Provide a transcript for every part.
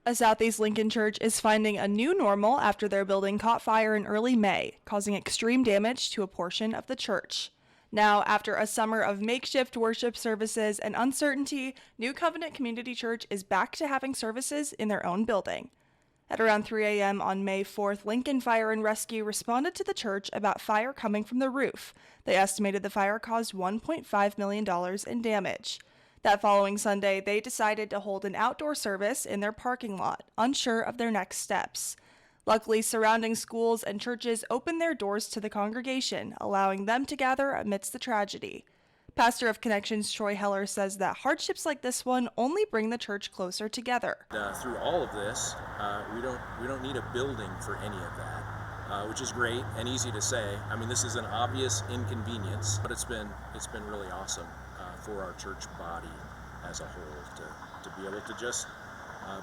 A Southeast Lincoln church is finding a new normal after their building caught fire in early May, causing extreme damage to a portion of the church. Now, after a summer of makeshift worship services and uncertainty, New Covenant Community Church is back to having services in their own building. At around 3 a.m. on May 4th, Lincoln Fire and Rescue responded to the church about fire coming from the roof. They estimated the fire caused $1.5 million in damage. That following Sunday, they decided to hold an outdoor service in their parking lot, unsure of their next steps. Luckily, surrounding schools and churches opened their doors to the congregation, allowing them to gather amidst the tragedy. Pastor of Connections Troy Heller says that hardships like this one only bring the church closer together. Through all of this, we don't need a building for any of that, which is great and easy to say. I mean, this is an obvious inconvenience, but it's been really awesome for our church body as a whole to be able to just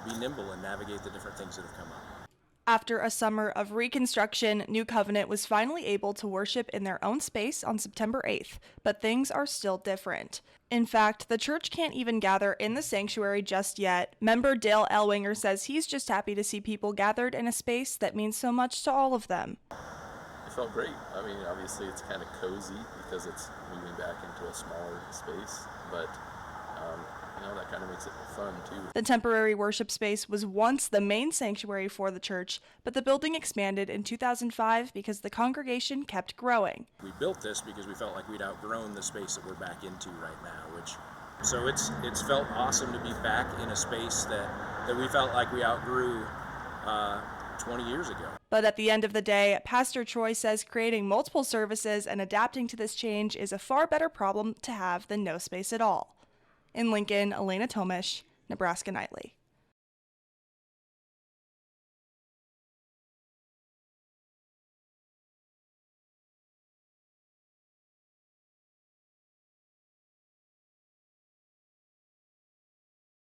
be nimble and navigate the different things that have come up. After a summer of reconstruction, New Covenant was finally able to worship in their own space on September 8th, but things are still different. In fact, the church can't even gather in the sanctuary just yet. Member Dale Elwinger says he's just happy to see people gathered in a space that means so much to all of them. It felt great. I mean, obviously it's kind of cozy because it's moving back into a smaller space, but that kind of makes it fun too. The temporary worship space was once the main sanctuary for the church, but the building expanded in 2005 because the congregation kept growing. We built this because we felt like we'd outgrown the space that we're back into right now, so it's felt awesome to be back in a space that we felt like we outgrew 20 years ago. But at the end of the day, Pastor Troy says creating multiple services and adapting to this change is a far better problem to have than no space at all. In Lincoln, Elena Tomish, Nebraska Nightly.